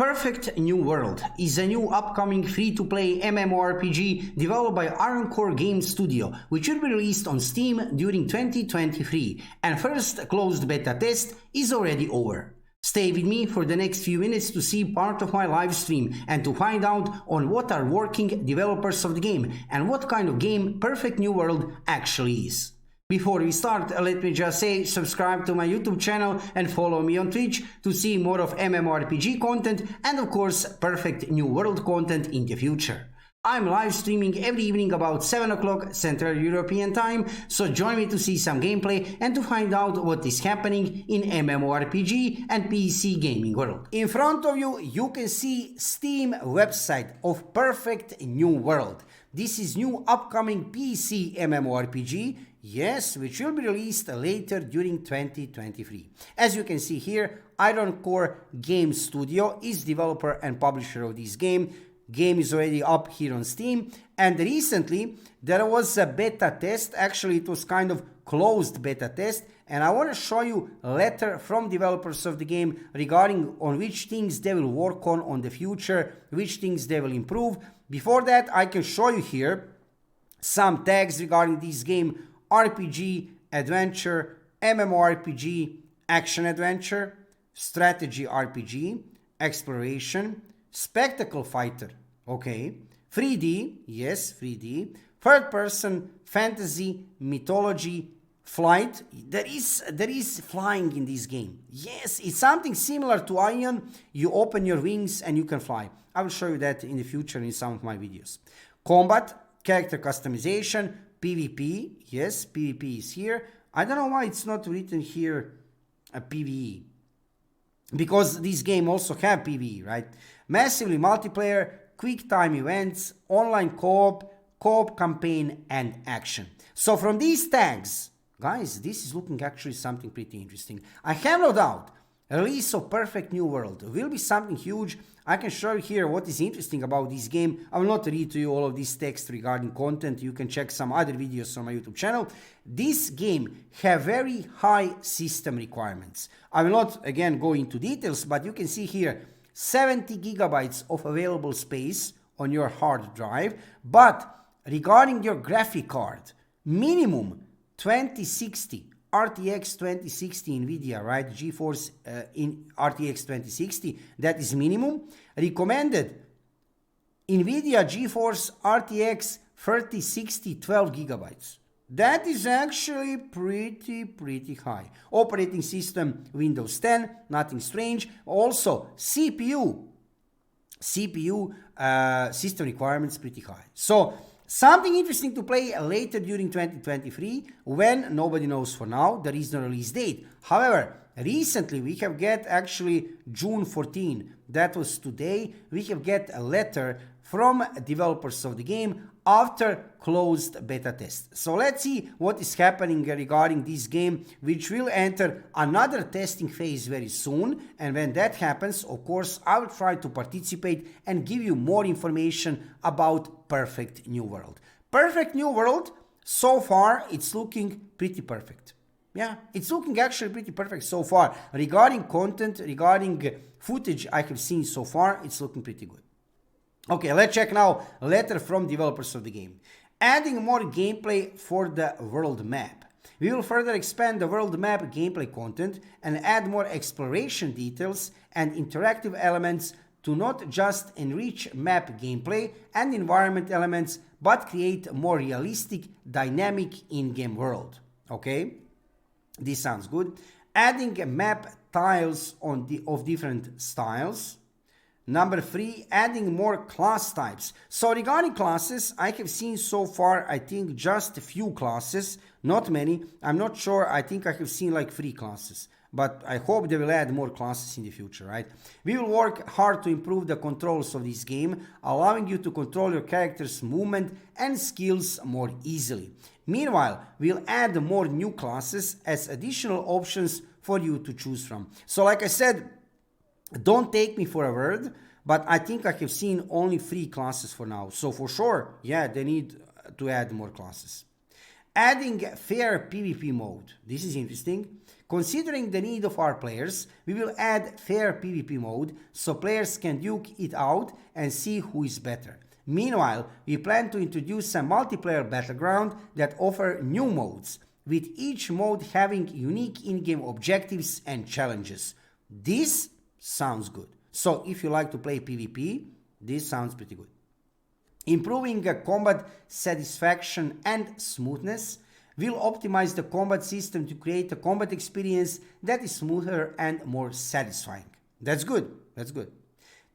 Perfect New World is a new upcoming free-to-play MMORPG developed by IronCore Game Studio, which will be released on Steam during 2023, and first closed beta test is already over. Stay with me for the next few minutes to see part of my live stream and to find out on what are working developers of the game and what kind of game Perfect New World actually is. Before we start, let me just say subscribe to my YouTube channel and follow me on Twitch to see more of MMORPG content and of course Perfect New World content in the future. I'm live streaming every evening about 7 o'clock Central European Time, so join me to see some gameplay and to find out what is happening in MMORPG and PC gaming world. In front of you, you can see Steam website of Perfect New World. This is new upcoming PC MMORPG, yes, which will be released later during 2023. As you can see here, IronCore Game Studio is developer and publisher of this game. Game is already up here on Steam, and recently there was a beta test. Actually, it was kind of closed beta test, and I want to show you a letter from developers of the game regarding on which things they will work on the future, which things they will improve. Before that, I can show you here some tags regarding this game: RPG, adventure, MMORPG, action adventure, strategy RPG, exploration, spectacle fighter, okay, 3D, yes, 3D, third person, fantasy, mythology, flight. There is flying in this game. Yes, it's something similar to Ion. You open your wings and you can fly. I will show you that in the future in some of my videos. Combat, character customization, PvP, yes, PvP is here. I don't know why it's not written here a PvE, because this game also have PvE, right? Massively multiplayer, quick time events, online co-op campaign, and action. So from these tags, guys, this is looking actually something pretty interesting. I have no doubt release of Perfect New World will be something huge. I can show you here what is interesting about this game. I will not read to you all of this text regarding content. You can check some other videos on my YouTube channel. This game have very high system requirements. I will not again go into details, but you can see here 70 gigabytes of available space on your hard drive. But regarding your graphic card, minimum 2060 RTX 2060 NVIDIA, right? GeForce in RTX 2060, that is minimum. Recommended NVIDIA GeForce RTX 3060 12 gigabytes. That is actually pretty high. Operating system Windows 10, nothing strange. Also CPU system requirements pretty high. So something interesting to play later during 2023 when nobody knows for now. There is no release date. However, recently we have get actually June 14. That was today. We have get a letter from developers of the game after closed beta test. So let's see what is happening regarding this game, which will enter another testing phase very soon. And when that happens, of course, I will try to participate and give you more information about Perfect New World. Perfect New World, so far, it's looking pretty perfect. Yeah, it's looking actually pretty perfect so far. Regarding content, regarding footage I have seen so far, it's looking pretty good. Okay, let's check now a letter from developers of the game. Adding more gameplay for the world map. We will further expand the world map gameplay content and add more exploration details and interactive elements to not just enrich map gameplay and environment elements, but create a more realistic, dynamic in-game world. Okay, this sounds good. Adding map tiles of different styles. Number 3, adding more class types. So regarding classes, I have seen so far, I think just a few classes, not many. I'm not sure. I think I have seen like 3 classes, but I hope they will add more classes in the future, right? We will work hard to improve the controls of this game, allowing you to control your character's movement and skills more easily. Meanwhile, we'll add more new classes as additional options for you to choose from. So like I said, don't take me for a word, but I think I have seen only 3 classes for now. So for sure, yeah, they need to add more classes. Adding fair PvP mode. This is interesting. Considering the need of our players, we will add fair PvP mode so players can duke it out and see who is better. Meanwhile, we plan to introduce a multiplayer battleground that offer new modes, with each mode having unique in-game objectives and challenges. This sounds good. So if you like to play PvP, this sounds pretty good. Improving combat satisfaction and smoothness will optimize the combat system to create a combat experience that is smoother and more satisfying. That's good. That's good.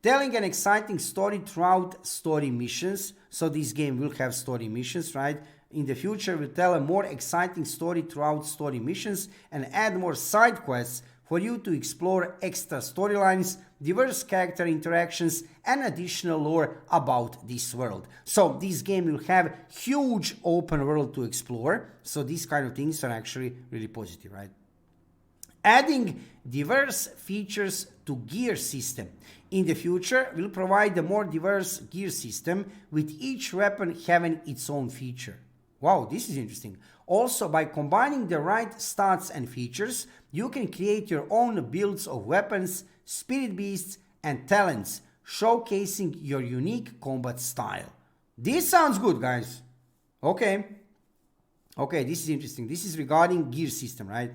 Telling an exciting story throughout story missions. So this game will have story missions, right? In the future, we'll tell a more exciting story throughout story missions and add more side quests for you to explore extra storylines, diverse character interactions, and additional lore about this world. So this game will have huge open world to explore. So these kind of things are actually really positive, right? Adding diverse features to gear system. In the future, we'll provide a more diverse gear system with each weapon having its own feature. Wow, this is interesting. Also, by combining the right stats and features, you can create your own builds of weapons, spirit beasts, and talents, showcasing your unique combat style. This sounds good, guys. Okay, this is interesting. This is regarding gear system, right?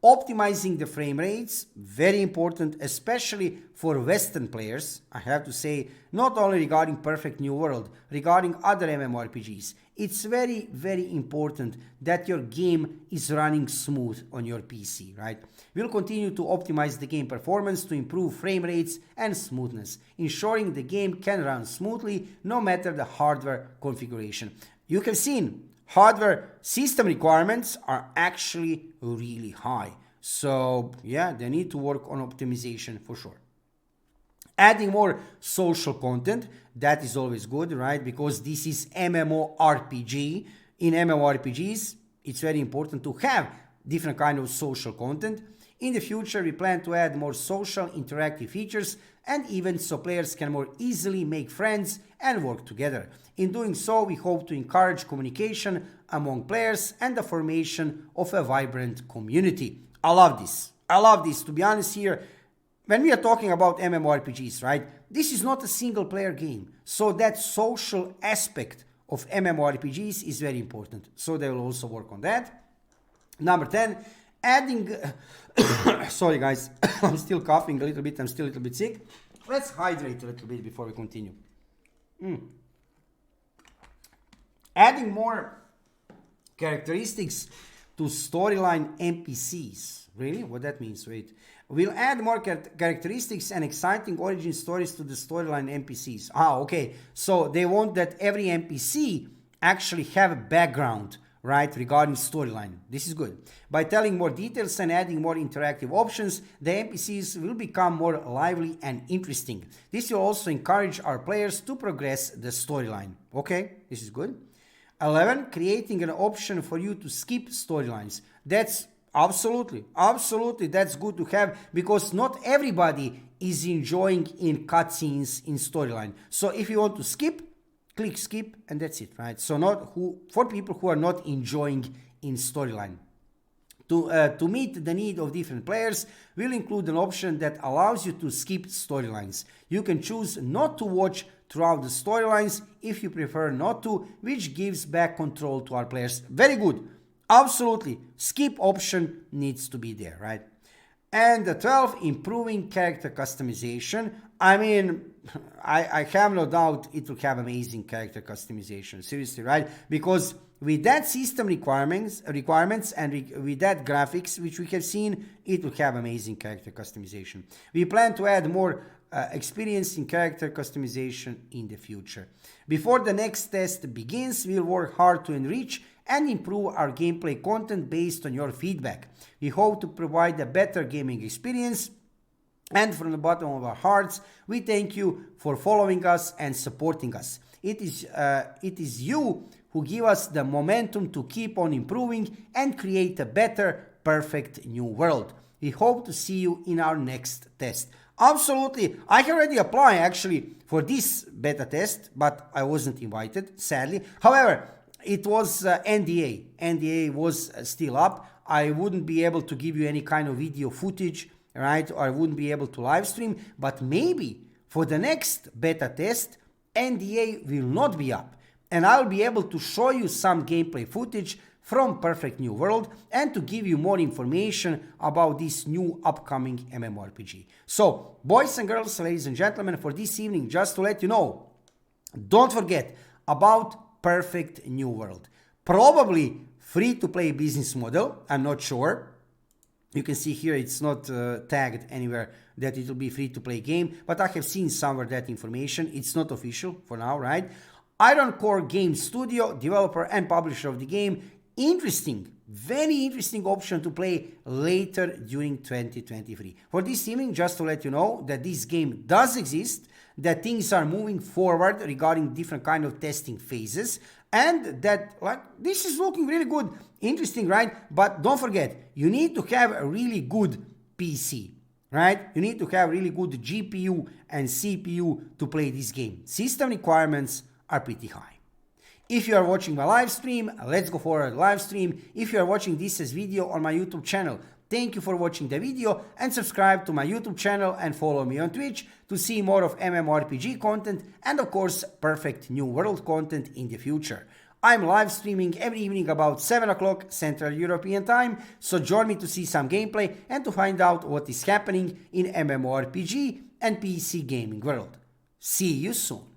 Optimizing the frame rates, very important, especially for Western players. I have to say, not only regarding Perfect New World, regarding other MMORPGs. It's very, very important that your game is running smooth on your PC, right? We'll continue to optimize the game performance to improve frame rates and smoothness, ensuring the game can run smoothly no matter the hardware configuration. You have seen hardware system requirements are actually really high. So yeah, they need to work on optimization for sure. Adding more social content, that is always good, right? Because this is MMORPG. In MMORPGs, it's very important to have different kind of social content. In the future, we plan to add more social interactive features and events so players can more easily make friends and work together. In doing so, we hope to encourage communication among players and the formation of a vibrant community. I love this. I love this. To be honest here, when we are talking about MMORPGs, right, this is not a single player game. So that social aspect of MMORPGs is very important. So they will also work on that. Number 10, adding... Sorry guys, I'm still coughing a little bit. I'm still a little bit sick. Let's hydrate a little bit before we continue. Adding more characteristics to storyline NPCs. Really? What that means? Wait. We'll add more characteristics and exciting origin stories to the storyline NPCs. Okay. So they want that every NPC actually have a background, right, regarding storyline. This is good. By telling more details and adding more interactive options, the NPCs will become more lively and interesting. This will also encourage our players to progress the storyline. Okay, this is good. 11, creating an option for you to skip storylines. That's absolutely, that's good to have, because not everybody is enjoying in cutscenes in storyline. So if you want to skip, click skip and that's it, right? So for people who are not enjoying in storyline. To meet the need of different players, we'll include an option that allows you to skip storylines. You can choose not to watch throughout the storylines if you prefer not to, which gives back control to our players. Very good. Absolutely. Skip option needs to be there, right? And the 12, improving character customization. I mean, I have no doubt it will have amazing character customization. Seriously, right? Because with that system requirements and with that graphics which we have seen, it will have amazing character customization. We plan to add more experience in character customization in the future. Before the next test begins, we'll work hard to enrich and improve our gameplay content based on your feedback. We hope to provide a better gaming experience, and from the bottom of our hearts, we thank you for following us and supporting us. It is you who give us the momentum to keep on improving and create a better, perfect new world. We hope to see you in our next test. Absolutely. I can already apply actually for this beta test, but I wasn't invited, sadly. However, it was NDA. NDA was still up. I wouldn't be able to give you any kind of video footage, right? Or I wouldn't be able to live stream, but maybe for the next beta test, NDA will not be up, and I'll be able to show you some gameplay footage from Perfect New World and to give you more information about this new upcoming MMORPG. So, boys and girls, ladies and gentlemen, for this evening, just to let you know, don't forget about Perfect New World. Probably free-to-play business model, I'm not sure. You can see here it's not tagged anywhere that it will be free-to-play game, but I have seen somewhere that information. It's not official for now, right? IronCore Game Studio, developer and publisher of the game. Interesting, very interesting option to play later during 2023. For this evening, just to let you know that this game does exist, that things are moving forward regarding different kind of testing phases, and that this is looking really good, interesting, right? But don't forget, you need to have a really good PC, right? You need to have really good GPU and CPU to play this game. System requirements are pretty high. If you are watching my live stream, let's go for a live stream. If you are watching this as video on my YouTube channel, thank you for watching the video, and subscribe to my YouTube channel and follow me on Twitch to see more of MMORPG content and of course Perfect New World content in the future. I'm live streaming every evening about 7 o'clock Central European Time, so join me to see some gameplay and to find out what is happening in MMORPG and PC gaming world. See you soon.